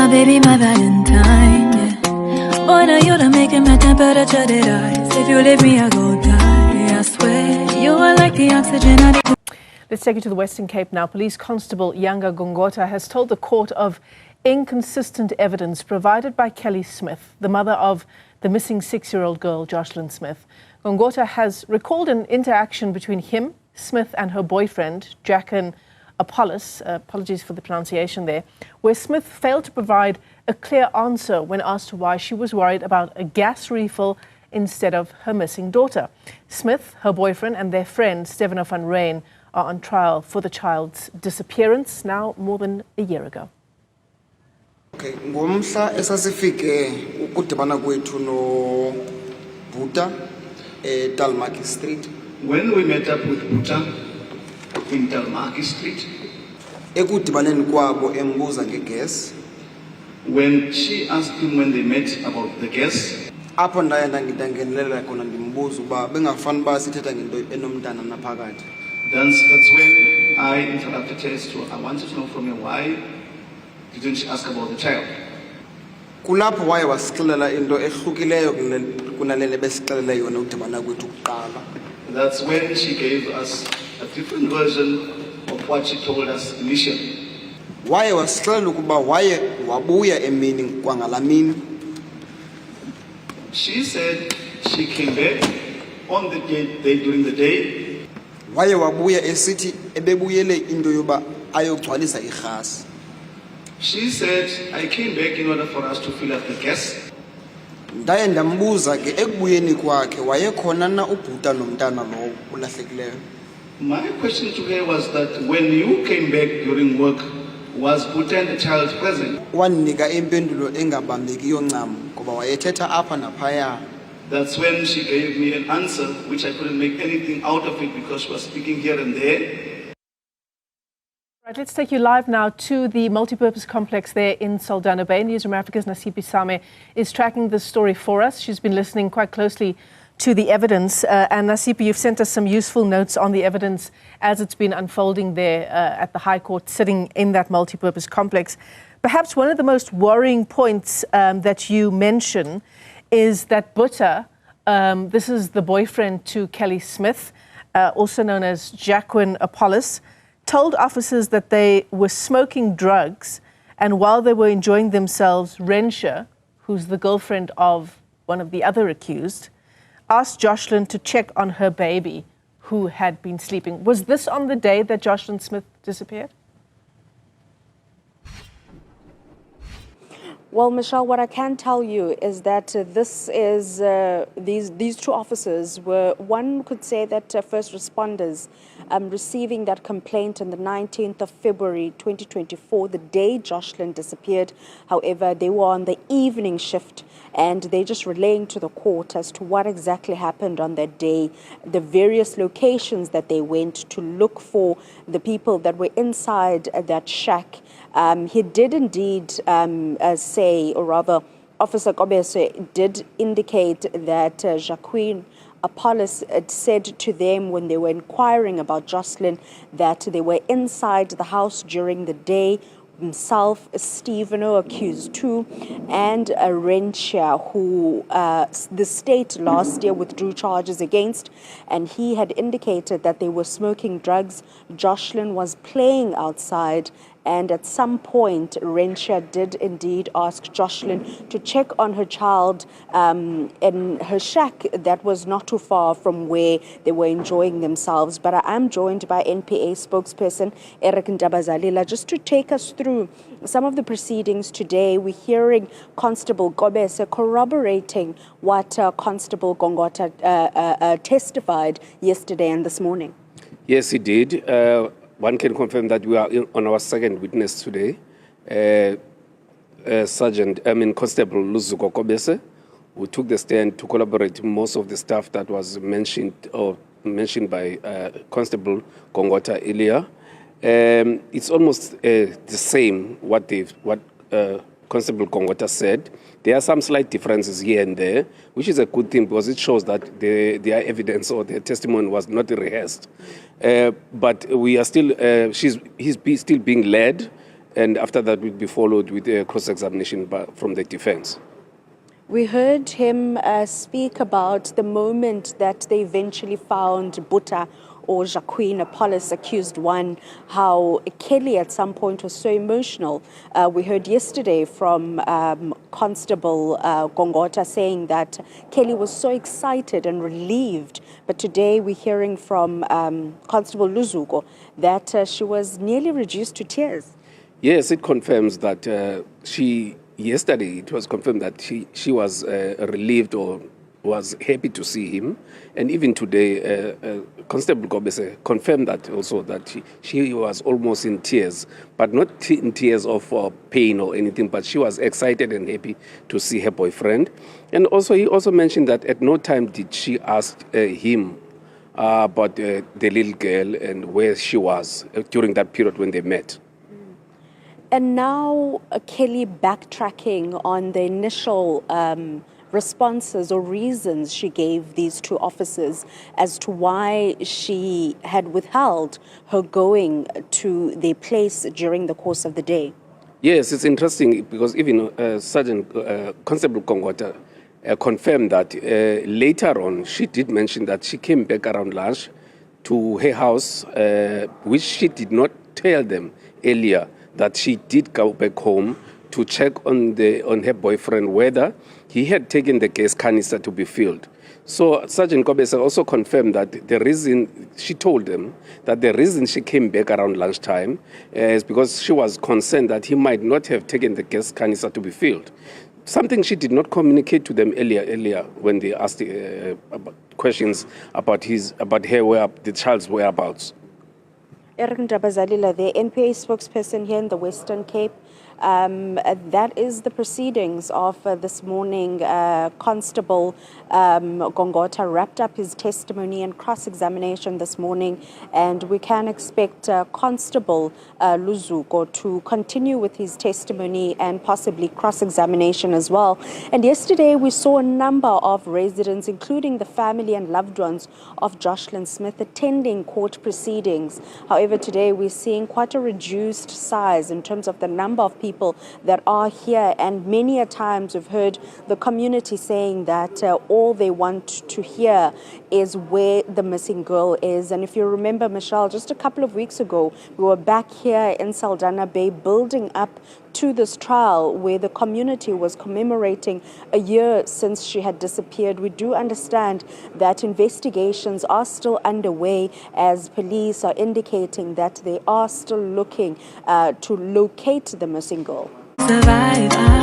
my baby, my Valentine, yeah. Boy, now you done making my temperature rise. If you leave me, I go die, I swear. You are like the oxygen I need. Let's take you to the Western Cape now. Police Constable Yanga Gongota has told the court of inconsistent evidence provided by Kelly Smith, the mother of the missing 6-year-old girl, Jocelyn Smith. Gongota has recalled an interaction between him, Smith, and her boyfriend, Jacqueline Apollos, apologies for the pronunciation there, where Smith failed to provide a clear answer when asked why she was worried about a gas refill instead of her missing daughter. Smith, her boyfriend, and their friend, Stefano van Rijn, are on trial for the child's disappearance now more than a year ago. Okay, ngomhla esasifike ukudibana kwethu no Buta Dalmaki Street. When we met up with Buta in Dalmaki Street, ekudibaneni kwabo embuza ngegas. When she asked him when they met about the gas, apho ndaye ndangenelela khona ndimbuza uba bengafani ba sithetha ngento enomntana naphakathi. That's when I interrupted her. So I wanted to know from her, why didn't she ask about the child? Kulapho waye wasixelela into ehlukileyo kunalele besixelele yona ukudibana kwethu kuqala. That's when she gave us a different version of what she told us initially. Waye wasixelela ukuba waye wabuya emini kwangalamini. She said she came back on the day during the day. Waye wabuya esithi ebebuyele into yoba ayogcwalisa irhasi. She said, I came back in order for us to fill up the gas. Ndaye ndambuza ke ekubuyeni kwakhe wayekhona na uBhuta nomntana lo ulahlekileyo. My question to her was that when you came back during work, was Buta and the child present? Wanika impendulo engabambekiyo ncam ngoba wayethetha apha naphaya. That's when she gave me an answer which I couldn't make anything out of it because she was speaking here and there. Right, let's take you live now to the multipurpose complex there in Saldanha Bay. Newsroom Africa's Nasipi Same is tracking this story for us. She's been listening quite closely to the evidence. And Nasipi, you've sent us some useful notes on the evidence as it's been unfolding there at the High Court, sitting in that multipurpose complex. Perhaps one of the most worrying points that you mention is that Buta, this is the boyfriend to Kelly Smith, also known as Jacqueline Apollos, told officers that they were smoking drugs, and while they were enjoying themselves, Rensha, who's the girlfriend of one of the other accused, asked Jocelyn to check on her baby, who had been sleeping. Was this on the day that Jocelyn Smith disappeared? Well, Michelle, what I can tell you is that this is these two officers were, one could say that first responders receiving that complaint on the 19th of February 2024, the day Jocelyn disappeared. However, they were on the evening shift and they just relaying to the court as to what exactly happened on that day, the various locations that they went to look for the people that were inside that shack. He did indeed say, or rather, Officer Kobese did indicate that Jacqueline Apollos had said to them when they were inquiring about Jocelyn that they were inside the house during the day. Himself, Stefano, accused too, and Rensha, who the state last year withdrew charges against, and he had indicated that they were smoking drugs. Jocelyn was playing outside, and at some point, Rensha did indeed ask Jocelyn to check on her child in her shack that was not too far from where they were enjoying themselves. But I am joined by NPA spokesperson Eric Ndabazalila just to take us through some of the proceedings today. We're hearing Constable Kobese corroborating what Constable Gongota testified yesterday and this morning. Yes, he did. One can confirm that we are on our second witness today, Constable Luzuko Kobese, who took the stand to collaborate with most of the stuff that was mentioned by Constable Gongota earlier. It's almost the same what Constable Gongota said. There are some slight differences here and there, which is a good thing because it shows that their evidence or their testimony was not rehearsed. But we are still, he's still being led and after that will be followed with a cross-examination from the defense. We heard him speak about the moment that they eventually found Buta or Jacqueline Apollos, accused one, how Kelly at some point was so emotional. We heard yesterday from Constable Gongota saying that Kelly was so excited and relieved. But today we're hearing from Constable Luzuko that she was nearly reduced to tears. Yes, it confirms that yesterday it was confirmed that she was relieved or was happy to see him. And even today, Constable Gobese confirmed that also, that she was almost in tears, but not in tears of pain or anything, but she was excited and happy to see her boyfriend. And also, he also mentioned that at no time did she ask him about the little girl and where she was during that period when they met. And now Kelly backtracking on the initial responses or reasons she gave these two officers as to why she had withheld her going to their place during the course of the day. Yes, it's interesting because even Sergeant Constable Kongota confirmed that later on she did mention that she came back around lunch to her house, which she did not tell them earlier, that she did go back home to check on her boyfriend whether he had taken the gas canister to be filled. So Sergeant Kobese also confirmed that the reason, she told them that the reason she came back around lunchtime is because she was concerned that he might not have taken the gas canister to be filled. Something she did not communicate to them earlier when they asked questions about the child's whereabouts. Eric Ndabazalila, the NPA spokesperson here in the Western Cape. That is the proceedings of this morning. Constable Gongota wrapped up his testimony and cross-examination this morning, and we can expect Constable Luzuko to continue with his testimony and possibly cross-examination as well. And yesterday we saw a number of residents, including the family and loved ones of Jocelyn Smith, attending court proceedings. However, today we're seeing quite a reduced size in terms of the number of people that are here, and many a times we've heard the community saying that all they want to hear is where the missing girl is. And if you remember, Michelle, just a couple of weeks ago, we were back here in Saldanha Bay building up to this trial where the community was commemorating a year since she had disappeared. We do understand that investigations are still underway, as police are indicating that they are still looking to locate the missing girl. Survive.